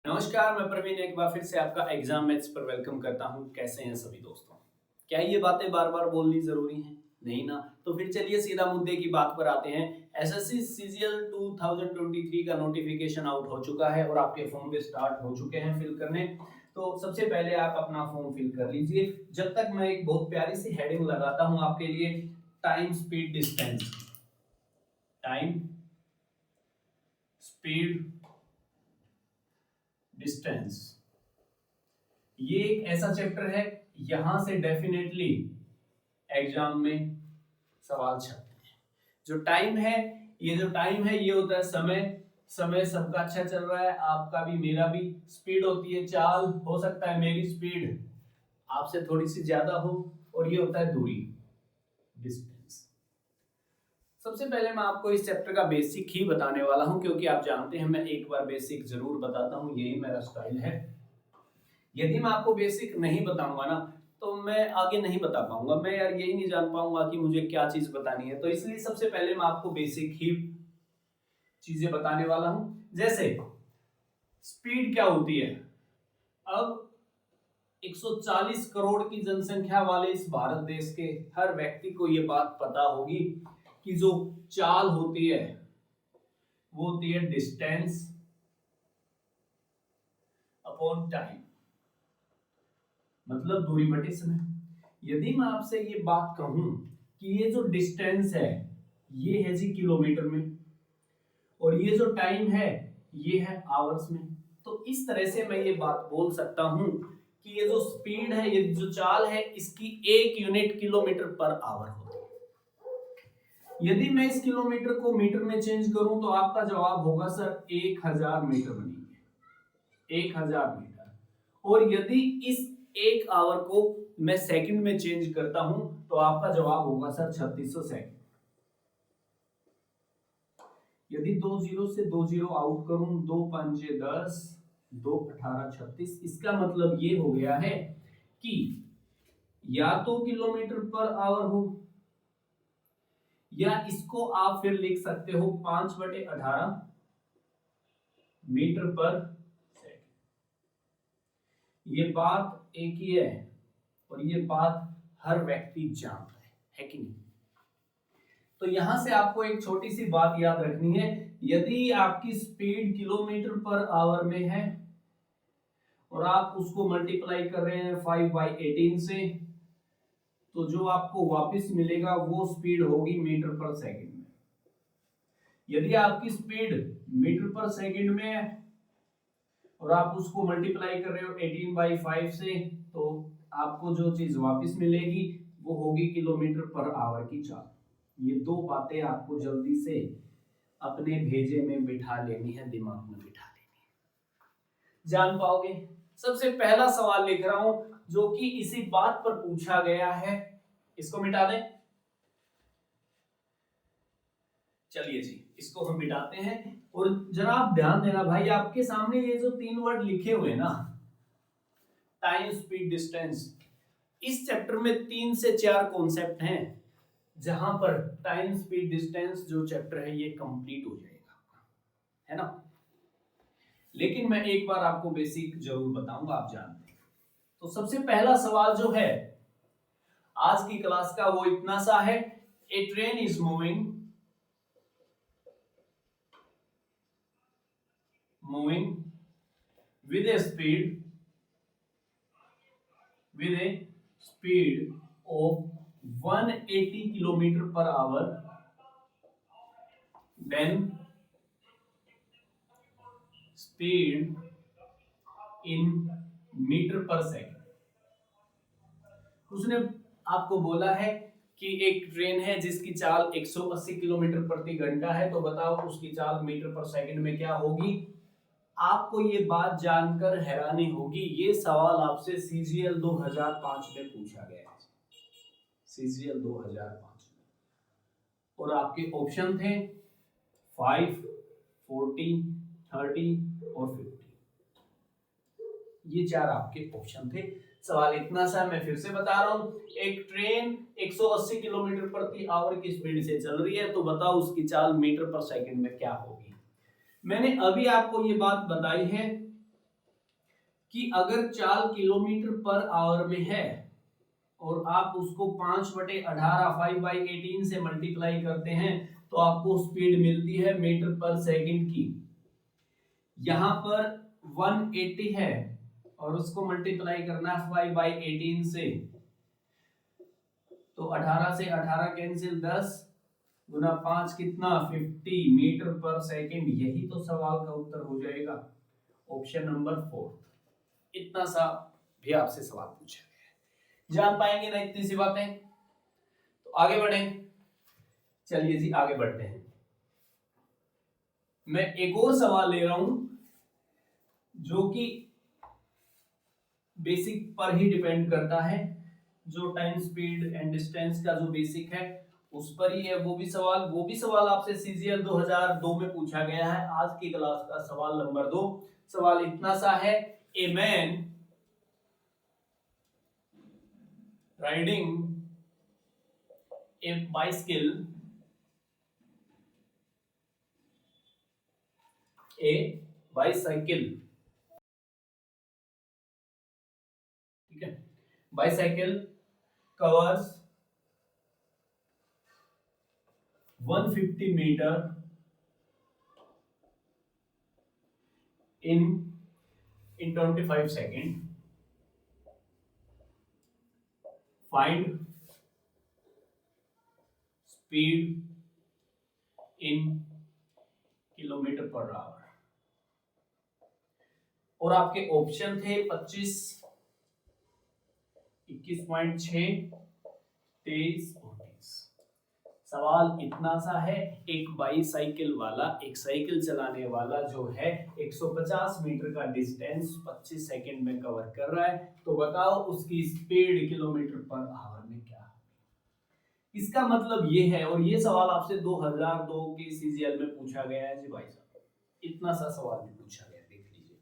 नमस्कार, मैं प्रवीण एक बार फिर से आपका एग्जाम मैथ्स पर वेलकम करता हूं। कैसे हैं सभी दोस्तों? क्या ये बातें बार बार बोलनी जरूरी हैं? नहीं ना। तो फिर चलिए सीधा मुद्दे की बात पर आते हैं। एसएससी सीजीएल 2023 का नोटिफिकेशन आउट हो चुका है और आपके फॉर्म भी स्टार्ट हो चुके हैं फिल करने। तो सबसे पहले आप अपना फॉर्म फिल कर लीजिए। जब तक मैं एक बहुत प्यारी सी हेडिंग लगाता हूं आपके लिए, time speed distance. Time speed distance, ये एक ऐसा चैप्टर है, यहां से डेफिनेटली एग्जाम में सवाल छपते हैं। जो टाइम है, ये जो टाइम है ये होता है समय। समय सबका अच्छा चल रहा है, आपका भी मेरा भी। स्पीड होती है चाल, हो सकता है मेरी स्पीड आपसे थोड़ी सी ज्यादा हो। और ये होता है दूरी, डिस्टेंस। सबसे पहले मैं आपको इस चैप्टर का बेसिक ही बताने वाला हूं, क्योंकि आप जानते हैं मैं एक बार बेसिक जरूर बताता हूं, यही मेरा स्टाइल है। यदि मैं आपको बेसिक नहीं बताऊंगा ना तो मैं आगे नहीं बता पाऊंगा। मैं यार यही नहीं जान पाऊंगा कि मुझे क्या चीज बतानी है। तो इसलिए सबसे पहले मैं आपको बेसिक ही चीजें बताने वाला हूं। जैसे स्पीड क्या होती है। अब 140 करोड़ की जनसंख्या वाले इस भारत देश के हर व्यक्ति को यह बात पता होगी कि जो चाल होती है वो होती है डिस्टेंस अपॉन टाइम, मतलब दूरी बटे समय। यदि मैं आपसे ये बात कहूं कि ये जो डिस्टेंस है ये है जी किलोमीटर में, और ये जो टाइम है ये है आवर्स में, तो इस तरह से मैं ये बात बोल सकता हूं कि ये जो स्पीड है, ये जो चाल है, इसकी एक यूनिट किलोमीटर पर आवर होती है। यदि मैं इस किलोमीटर को मीटर में चेंज करूं तो आपका जवाब होगा सर 1000 मीटर बनेंगे, 1000 मीटर। और यदि इस एक आवर को मैं सेकंड में चेंज करता हूं तो आपका जवाब होगा सर 3600 सेकंड। यदि 2 जीरो से 2 जीरो आउट करूं, 2 पंचे 10, 2 18 36, इसका मतलब ये हो गया है कि या तो किलोमीटर पर आवर हो, या इसको आप फिर लिख सकते हो 5/18 मीटर पर सेकंड। ये बात एक ही है और ये बात हर व्यक्ति जानता है कि नहीं? तो यहां से आपको एक छोटी सी बात याद रखनी है। यदि आपकी स्पीड किलोमीटर पर आवर में है और आप उसको मल्टीप्लाई कर रहे हैं 5/18 से, तो जो आपको वापस मिलेगा वो स्पीड होगी मीटर पर सेकंड में। यदि आपकी स्पीड मीटर पर सेकंड में है और आप उसको मल्टीप्लाई कर रहे हो 18/5 से, तो आपको जो चीज वापस मिलेगी वो होगी किलोमीटर पर आवर की चाल। ये दो बातें आपको जल्दी से अपने भेजे में बिठा लेनी है, दिमाग में बिठा लेनी है, जान पाओगे। सबसे पहला सवाल लिख रहा हूं जो कि इसी बात पर पूछा गया है, इसको मिटा दें। चलिए जी, इसको हम मिटाते हैं। और जरा आप ध्यान देना भाई, आपके सामने ये जो 3 वर्ड लिखे हुए ना, टाइम स्पीड डिस्टेंस, इस चैप्टर में 3 से 4 कॉन्सेप्ट हैं जहां पर टाइम स्पीड डिस्टेंस जो चैप्टर है ये कंप्लीट हो जाएगा, है ना। लेकिन मैं एक बार आपको बेसिक जरूर बताऊंगा, आप जानते हैं। तो सबसे पहला सवाल जो है आज की क्लास का वो इतना सा है। A train is moving with a speed of 180 kilometer per hour, then speed in metre per second. उसने आपको बोला है कि एक ट्रेन है जिसकी चाल 180 किलोमीटर प्रति घंटा है, तो बताओ उसकी चाल मीटर पर सेकंड में क्या होगी। आपको ये बात जानकर हैरानी होगी, ये सवाल आपसे सीजीएल 2005 में पूछा गया है, सीजीएल 2005 में। और आपके ऑप्शन थे 5, 40, 30 और 50। ये 4 आपके ऑप्शन थे। सवाल इतना सा, मैं फिर से बता रहा हूं। एक ट्रेन 180 किलोमीटर प्रति आवर की स्पीड से चल रही है, तो बताओ उसकी चाल मीटर पर सेकंड में क्या होगी। मैंने अभी आपको ये बात बताई है कि अगर चाल किलोमीटर पर आवर में है और आप उसको 5/18 5/18 से मल्टीप्लाई करते हैं तो आपको स्पीड मिलती है मीटर पर सेकंड की। यहाँ पर 180 है और उसको मल्टीप्लाई करना है 5/18 से, तो 18 से 18 कैंसिल, 10 गुना 5 कितना 50 मीटर पर सेकंड। यही तो सवाल का उत्तर हो जाएगा, ऑप्शन नंबर 4। इतना सा भी आपसे सवाल पूछा गया है, जान पाएंगे ना इतनी सी बातें? तो आगे बढ़ें, चलिए जी आगे बढ़ते हैं। मैं एक और सवाल ले रहा हूं जो कि बेसिक पर ही डिपेंड करता है, जो टाइम स्पीड एंड डिस्टेंस का जो बेसिक है उस पर ही है। वो भी सवाल आपसे सीजीएल 2002 में पूछा गया है। आज की क्लास का सवाल नंबर 2। सवाल इतना सा है, a man riding a bicycle ठीक है, bicycle covers 150 metre in 25 seconds. Find speed in kilometre per hour. और आपके ऑप्शन थे 25, 21.6, 23 और 30। सवाल इतना सा है, एक बाईसाइकिल वाला, एक साइकिल चलाने वाला जो है 150 मीटर का डिस्टेंस 25 सेकंड में कवर कर रहा है, तो बताओ उसकी स्पीड किलोमीटर पर आवर में क्या है। इसका मतलब ये है, और ये सवाल आपसे 2002 के सीजीएल में पूछा गया है जी भाई साहब, इतना सा सवाल भी पूछा गया, देख लीजिए।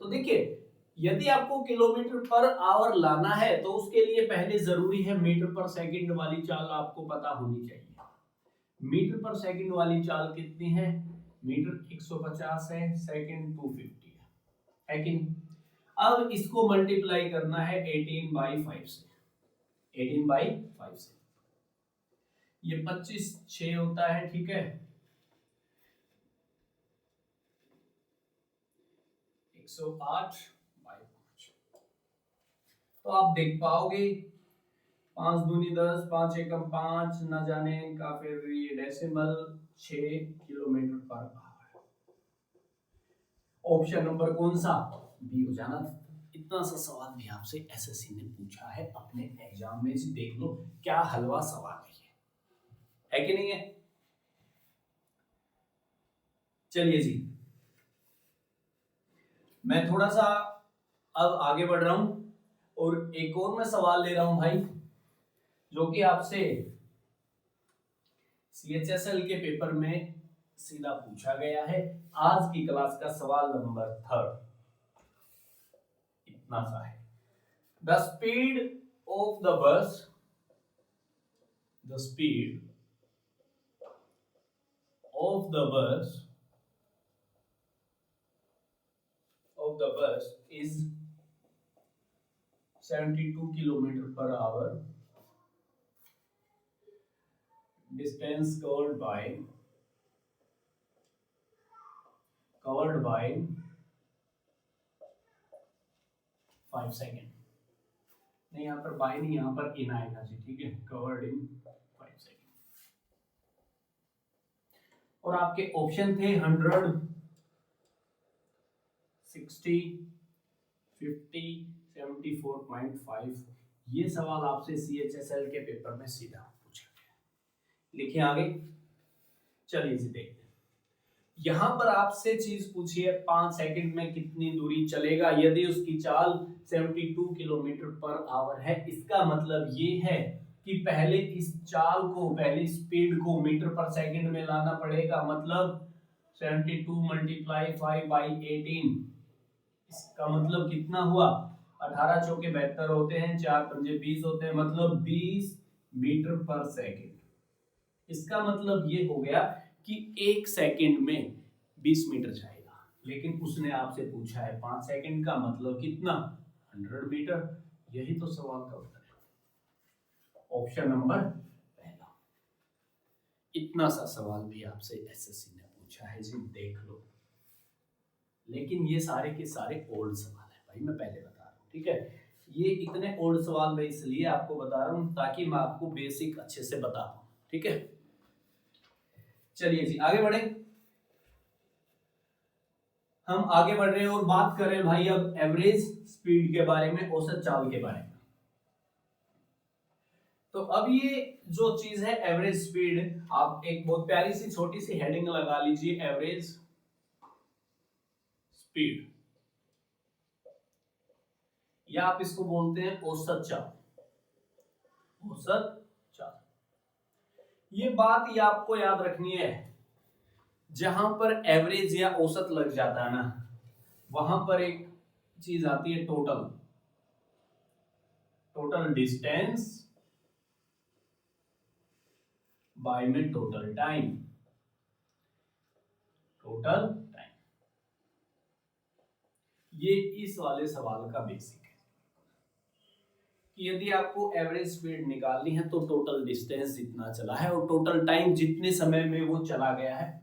तो देखिए, यदि आपको किलोमीटर पर आवर लाना है तो उसके लिए पहले जरूरी है मीटर पर सेकंड वाली चाल आपको पता होनी चाहिए। मीटर पर सेकंड वाली चाल कितनी है? मीटर 150 है, सेकंड 250 है कि नहीं? अब इसको मल्टीप्लाई करना है 18/5 से, 18/5 से। ये 25 6 होता है, ठीक है, 108/5। तो आप देख पाओगे 5 दूनी 10, 5 एकम 5, न जाने का फिर ये decimal 6 kilometre per our. Option number कौन सा? बी हो जाना। इतना सा सवाल भी आपसे एसएससी ने पूछा है अपने एग्जाम में, से देख लो क्या हलवा सवाल है कि नहीं है? चलिए जी, मैं थोड़ा सा अब आगे बढ़ रहा हूं और एक और मैं सवाल ले रहा हूं भाई, जो कि आपसे सीएचएसएल के पेपर में सीधा पूछा गया है। आज की क्लास का सवाल नंबर 3 इतना सा है, the speed of the bus, the speed of the bus is 72 kilometre per our, distance covered by 5 second. नहीं, यहाँ पर बाय नहीं, यहाँ पर इन आएगा जी, ठीक है, कवर्ड इन 5 सेकेंड। और आपके ऑप्शन थे 100, 60, 50, 74.5। ये सवाल आपसे सीएचएसएल के पेपर में सीधा पूछा गया। लिखिए आगे, चलिए जी देखते हैं। यहां पर आपसे चीज पूछी है 5 सेकंड में कितनी दूरी चलेगा यदि उसकी चाल 72 किलोमीटर पर आवर है। इसका मतलब ये है कि पहले इस चाल को, पहले स्पीड को मीटर पर सेकंड में लाना पड़ेगा। मतलब 72 × 5/18, इसका मतलब कितना हुआ? 18 चौके 72 होते हैं, 4 पंजे 20 होते हैं, मतलब 20 मीटर पर सेकंड। इसका मतलब ये हो गया कि 1 सेकंड में 20 मीटर जाएगा। लेकिन उसने आपसे पूछा है 5 सेकंड का मतलब कितना, 100 मीटर। यही तो सवाल का उत्तर है, ऑप्शन नंबर पहला। इतना सा सवाल भी आपसे एसएससी ने पूछा है जी, देख लो। लेकिन ये सारे के सारे ओल्ड सवाल है भाई, मैं पहले बता रहा हूँ, ठीक है। ये इतने ओल्ड सवाल मैं इसलिए आपको बता रहा हूँ ताकि मैं आपको बेसिक अच्छे से बता पाऊँ, ठीक है। चलिए जी आगे बढ़े। हम आगे बढ़ रहे हैं और बात कर रहे हैं भाई अब एवरेज स्पीड के बारे में, औसत चाल के बारे में। तो अब ये जो चीज है एवरेज स्पीड, आप एक बहुत प्यारी सी छोटी सी हेडिंग लगा लीजिए, एवरेज स्पीड, या आप इसको बोलते हैं औसत चाल। औसत चाल, ये बात ये आपको याद रखनी है, जहां पर एवरेज या औसत लग जाता है ना, वहां पर एक चीज आती है टोटल, टोटल डिस्टेंस बाय में टोटल टाइम, टोटल टाइम। ये इस वाले सवाल का बेसिक है कि यदि आपको एवरेज स्पीड निकालनी है तो टोटल डिस्टेंस जितना चला है और टोटल टाइम जितने समय में वो चला गया है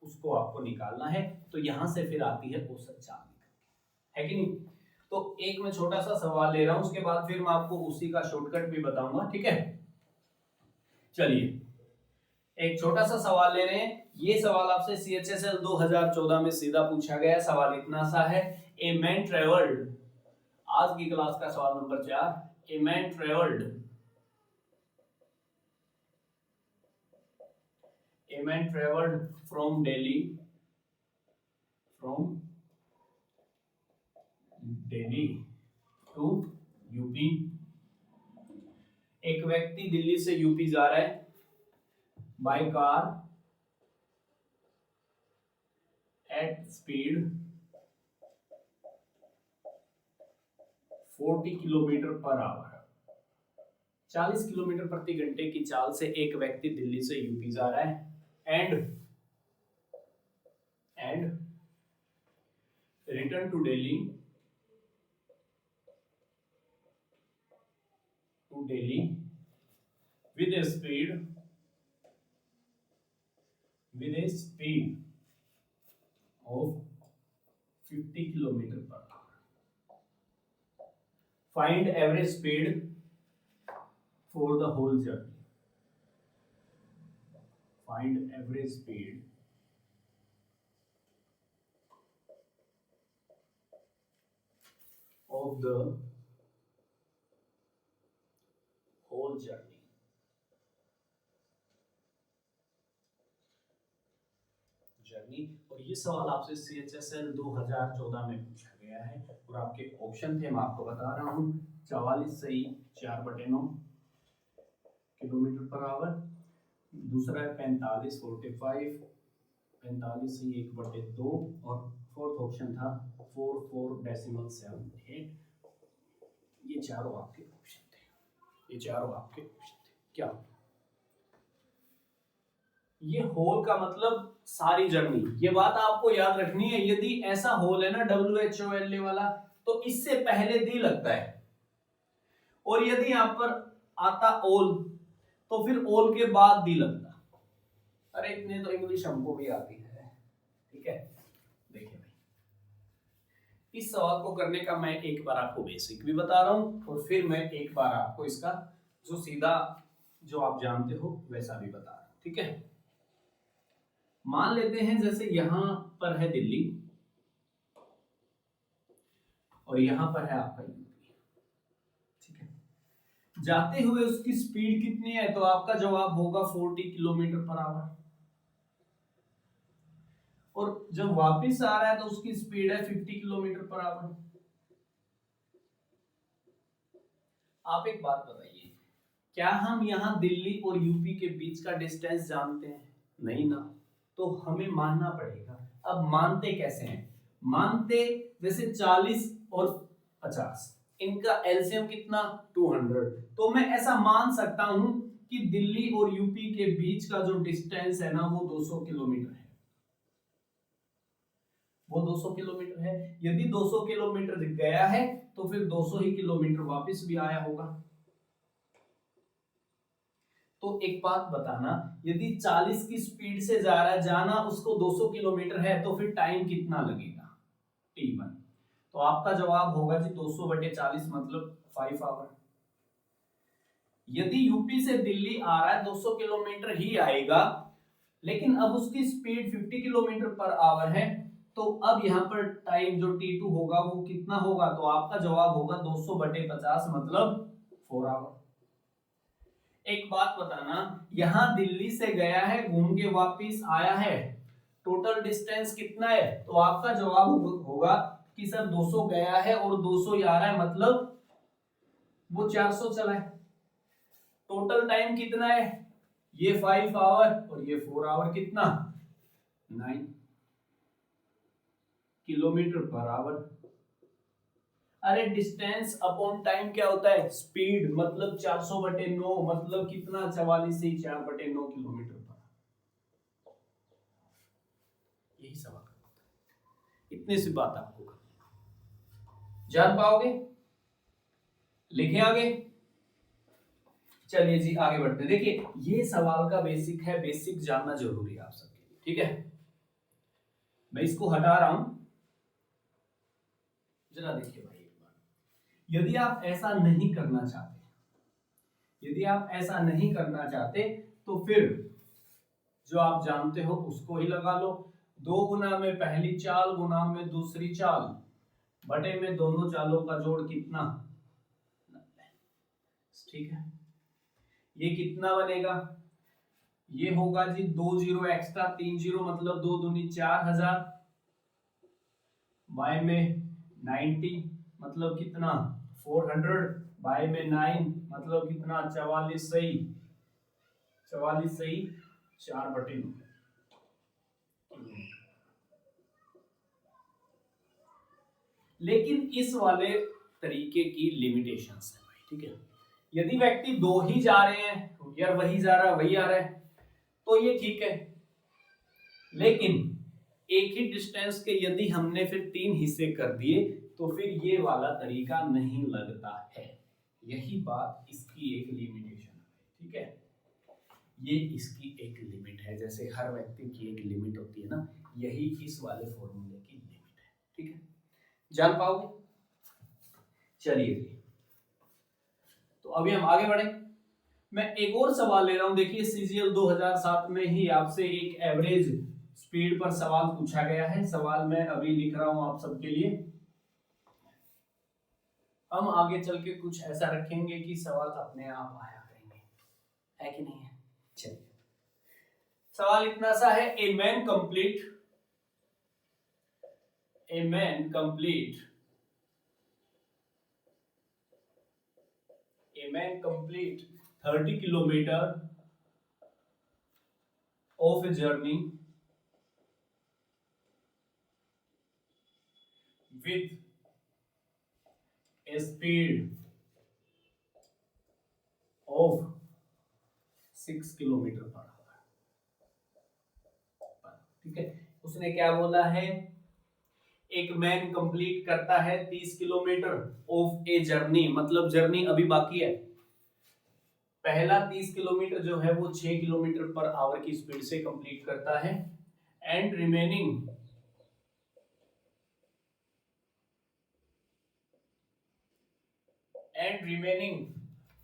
उसको आपको निकालना है। तो यहां से फिर आती है औसत चाल, है कि नहीं। तो एक मैं छोटा सा सवाल ले रहा हूं, उसके बाद फिर मैं आपको उसी का शॉर्टकट भी बताऊंगा, ठीक है। चलिए एक छोटा सा सवाल ले रहे हैं। ये सवाल आपसे CHSL 2014 में सीधा पूछा गया। सवाल इतना सा है, ए मैन ट्रेवल्ड, आज की क्लास का सवाल नंबर 4, a man travelled, a man travelled from Delhi, from Delhi to UP. एक व्यक्ति दिल्ली से यूपी जा रहा है by car at speed 40 kilometre per hour, 40 kilometre प्रति घंटे की चाल से एक व्यक्ति दिल्ली से यूपी जा रहा है and return to Delhi with a speed of 50 kilometer per hour. Find average speed for the whole journey. Find average speed of the whole journey. और ये सवाल आपसे CHSL 2014 में पूछा गया है और आपके ऑप्शन थे, मैं आपको बता रहा हूँ, 44 सही 4/9 किलोमीटर पर आवर, दूसरा है 45 45 45 सही 1/2 और फोर्थ ऑप्शन था 44.78। ये चारों आपके ऑप्शन थे, ये चारों आपके ऑप्शन थे। क्या ये होल का मतलब सारी जर्नी, ये बात आपको याद रखनी है। यदि ऐसा होल है ना WHOLA वाला, तो इससे पहले दी लगता है, और यदि यहां पर आता ओल तो फिर ओल के बाद दी लगता। अरे इतने तो इंग्लिश हमको भी आती है, ठीक है। देखिए भाई, इस सवाल को करने का मैं एक बार आपको बेसिक भी बता रहा हूं और फिर मैं एक बार आपको इसका जो सीधा जो आप जानते हो वैसा भी बता रहा हूं, ठीक है। मान लेते हैं जैसे यहां पर है दिल्ली और यहां पर है आपका यूपी, ठीक है। जाते हुए उसकी स्पीड कितनी है, तो आपका जवाब होगा 40 किलोमीटर पर आवर, और जब वापस आ रहा है तो उसकी स्पीड है 50 किलोमीटर पर आवर। आप एक बात बताइए, क्या हम यहां दिल्ली और यूपी के बीच का डिस्टेंस जानते हैं? नहीं ना, तो हमें मानना पड़ेगा। अब मानते कैसे हैं? मानते जैसे 40 और 50, इनका एलसीएम कितना 200, तो मैं ऐसा मान सकता हूं कि दिल्ली और यूपी के बीच का जो डिस्टेंस है ना वो 200 किलोमीटर है। वो 200 किलोमीटर है। यदि 200 किलोमीटर गया है तो फिर 200 ही किलोमीटर वापस भी आया होगा। तो एक बात बताना, यदि 40 की स्पीड से जा रहा है, जाना उसको 200 किलोमीटर है, तो फिर टाइम कितना लगेगा? t1। तो आपका जवाब होगा जी 200/40 मतलब 5 आवर। यदि यूपी से दिल्ली आ रहा है 200 किलोमीटर ही आएगा, लेकिन अब उसकी स्पीड 50 किलोमीटर पर आवर है, तो अब यहाँ पर टाइम जो t2 होगा वो कितना होगा? तो आपका जवाब होगा 200/50 मतलब 4 आवर। एक बात बताना, यहां दिल्ली से गया है, घूम के वापिस आया है, टोटल डिस्टेंस कितना है? तो आपका जवाब होगा कि सर 200 गया है और 200 ही आ रहा है, मतलब वो 400 चला है। टोटल टाइम कितना है? ये 5 आवर और ये 4 आवर, कितना? 9 किलोमीटर पर आवर। अरे डिस्टेंस अपॉन टाइम क्या होता है? स्पीड, मतलब 400/9 मतलब कितना? 44 से 4/9 किलोमीटर पर। यही सवाल। इतनी सी बात आपको जान पाओगे? लिखे आगे? चलिए जी आगे बढ़ते हैं। देखिए ये सवाल का बेसिक है, बेसिक जानना जरूरी है आप सबके लिए, ठीक है? मैं इसको हटा रहा हूं, जरा देखिए भाई एक बार। यदि आप ऐसा नहीं करना चाहते, यदि आप ऐसा नहीं करना चाहते तो फिर जो आप जानते हो उसको ही लगा लो। 2 गुना में पहली चाल गुना में दूसरी चाल बटे में दोनों चालों का जोड़ कितना? 90। ठीक है, ये कितना बनेगा? ये होगा जी 2 जीरो एक्स्ट्रा 3 जीरो मतलब 2 दूनी 4000 बाय में 90 मतलब कितना? 400 बाय में 9 मतलब कितना? 44 सही 4/9। लेकिन इस वाले तरीके की लिमिटेशंस है भाई, ठीक है? यदि व्यक्ति 2 ही जा रहे हैं, यार वही जा रहा है वही आ रहा है, तो ये ठीक है। लेकिन एक ही डिस्टेंस के यदि हमने फिर 3 हिस्से कर दिए तो फिर ये वाला तरीका नहीं लगता है। यही बात इसकी एक लिमिटेशन है, ठीक है? ये इसकी एक लिमिट है, जैसे हर व्यक्ति की एक लिमिट होती है ना, यही इस वाले फॉर्मूले की लिमिट है, ठीक है? जान पाओगे? चलिए तो अभी हम आगे बढ़े। मैं एक और सवाल ले रहा हूं। देखिए सीजीएल 2007 में ही आपसे एक एवरेज स्पीड पर सवाल पूछा गया है। सवाल मैं अभी लिख रहा हूं आप सबके लिए। हम आगे चल के कुछ ऐसा रखेंगे कि सवाल अपने आप आया करेंगे, है कि नहीं है? चलिए सवाल इतना सा है, a man complete 30 kilometer of a journey with a speed of 6 kilometre per our. ठीक है, उसने क्या बोला है? एक मैन कंप्लीट करता है 30 किलोमीटर ऑफ ए जर्नी, मतलब जर्नी अभी बाकी है। पहला 30 किलोमीटर जो है वो 6 किलोमीटर पर आवर की स्पीड से कंप्लीट करता है, and remaining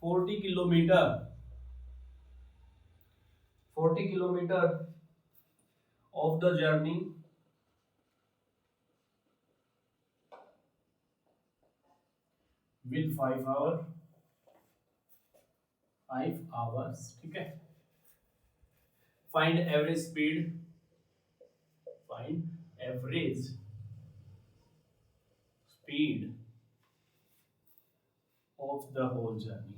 40 kilometre of the journey with 5 hours. ठीक है, find average speed, of the whole journey.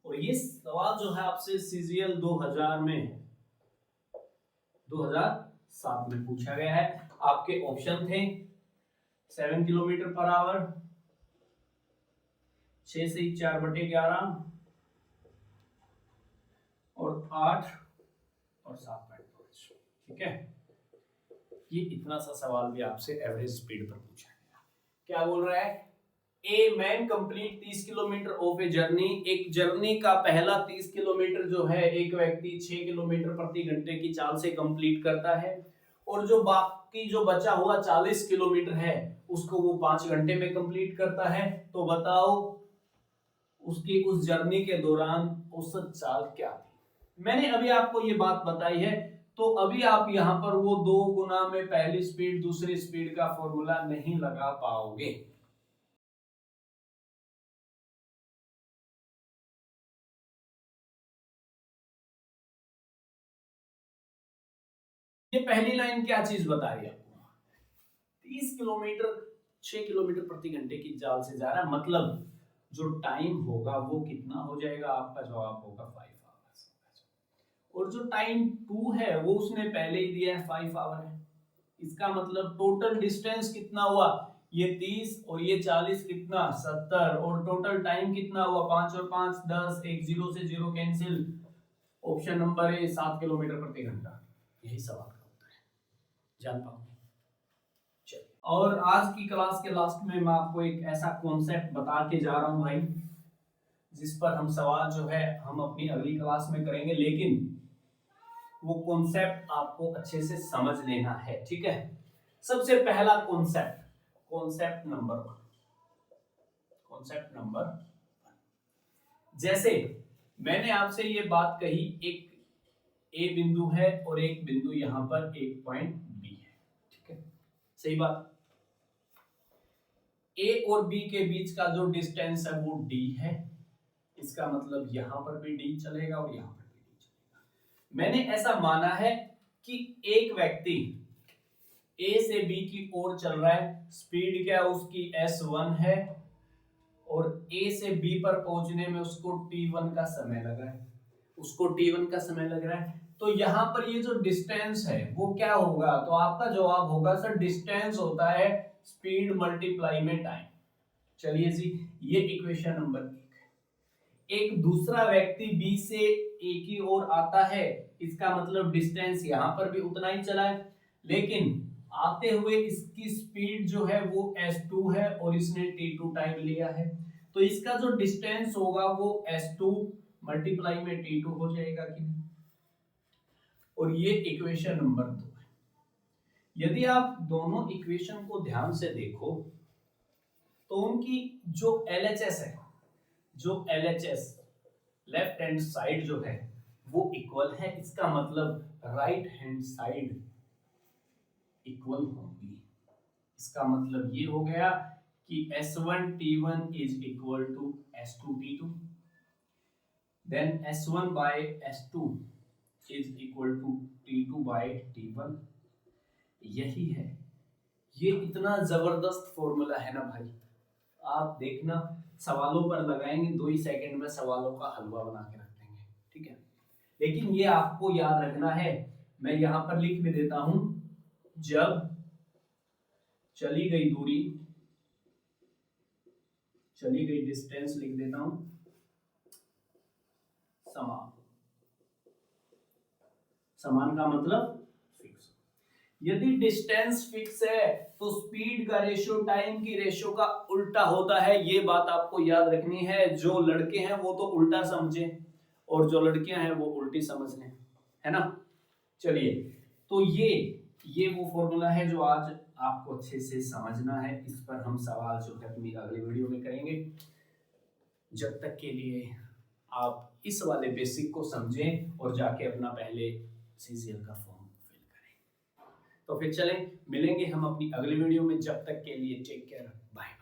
और ये सवाल जो है आपसे सीजीएल 2007 में पूछा गया है। आपके ऑप्शन थे 7 किलोमीटर पर आवर, 6 से 4/11, तो 8 और 7.5, ठीक है। ये इतना सा सवाल भी आपसे एवरेज स्पीड पर पूछा गया। क्या बोल रहा है, a man complete 30 kilometre of a journey, एक जर्नी का पहला 30 किलोमीटर जो है एक व्यक्ति 6 किलोमीटर प्रति घंटे की चाल से कंप्लीट करता है, और जो बाकी जो बचा हुआ 40 किलोमीटर है उसको वो 5 घंटे में कंप्लीट करता है। तो बताओ उसकी उस जर्नी के दौरान औसत चाल क्या थी। मैंने अभी आपको ये बात बताई है, तो अभी आप यहां पर वो 2 गुना में पहली स्पीड दूसरी स्पीड का फॉर्मूला नहीं लगा पाओगे। ये पहली लाइन क्या चीज बता रही है आपको, 30 किलोमीटर 6 किलोमीटर प्रति घंटे की चाल से जा रहा है, मतलब जो टाइम होगा वो कितना हो जाएगा, आपका जवाब होगा 5 आवर्स। और जो टाइम 2 है वो उसने पहले ही दिया है 5 आवर है। इसका मतलब टोटल डिस्टेंस कितना हुआ, ये 30 और ये 40 कितना 70, और टोटल टाइम कितना हुआ 5 और 5 10, एक 0 से 0 cancel. Option number A 7 kilometre प्रति घंटा। यही सवाल का उत्तर है, जान पाओगे। चलिए, और आज की क्लास के लास्ट में मैं आपको एक ऐसा कॉन्सेप्ट बता के जा रहा हूं भाई, जिस पर हम सवाल जो है हम अपनी अगली क्लास में करेंगे, लेकिन वो कॉन्सेप्ट आपको अच्छे से समझ लेना है, ठीक है। सबसे पहला कॉन्सेप्ट, कॉन्सेप्ट नंबर 1, जैसे मैंने आपसे ये बात कही, एक ए बिंदु है और एक बिंदु यहां पर एक पॉइंट बी है, ठीक है, सही बात। ए और बी के बीच का जो डिस्टेंस है वो डी है, इसका मतलब यहां पर भी डी चलेगा और यहां पर भी डी चलेगा। मैंने ऐसा माना है कि एक व्यक्ति ए से बी की ओर चल रहा है, स्पीड क्या उसकी s1 है, और ए से बी पर पहुंचने में उसको t1 का समय लग रहा है, उसको t1 का समय लग रहा है। तो यहां पर ये जो डिस्टेंस है वो क्या होगा, तो आपका जवाब होगा सर डिस्टेंस होता है स्पीड मल्टीप्लाई में टाइम। चलिए जी, ये इक्वेशन नंबर 1 है। एक दूसरा व्यक्ति बी से ए की ओर आता है, इसका मतलब डिस्टेंस यहां पर भी उतना ही चला है, लेकिन आते हुए इसकी स्पीड जो है वो s2 है और इसने t2 टाइम लिया है, तो इसका जो डिस्टेंस होगा वो s2 मल्टीप्लाई में t2 हो जाएगा कि नहीं। और ये इक्वेशन नंबर 2 है। यदि आप दोनों इक्वेशन को ध्यान से देखो तो उनकी जो LHS है, जो LHS लेफ्ट हैंड साइड जो है वो इक्वल है, इसका मतलब राइट हैंड साइड इक्वल होगी। इसका मतलब ये हो गया कि S1 T1 is equal to S2 T2, then S1 by S2 is equal to T2 by T1। यही है, ये इतना जबरदस्त फॉर्मूला है ना भाई, आप देखना सवालों पर लगाएंगे 2 ही सेकंड में सवालों का हलवा बना के रख देंगे, ठीक है। लेकिन ये आपको याद रखना है, मैं यहां पर लिख भी देता हूं, जब चली गई दूरी, चली गई डिस्टेंस लिख देता हूं, समान, समान का मतलब फिक्स। यदि डिस्टेंस फिक्स है तो स्पीड का रेशियो टाइम की रेशियो का उल्टा होता है, ये बात आपको याद रखनी है। जो लड़के हैं वो तो उल्टा समझे और जो लड़कियां हैं वो उल्टी समझ लें, है ना। चलिए, तो ये वो फॉर्मूला है जो आज आपको अच्छे से समझना है, इस पर हम सवाल जो है अपनी अगली वीडियो में करेंगे। जब तक के लिए आप इस वाले बेसिक को समझें और जाके अपना पहले सीजीएल का फॉर्म फिल करें। तो फिर चलें, मिलेंगे हम अपनी अगली वीडियो में, जब तक के लिए टेक केयर, बाय।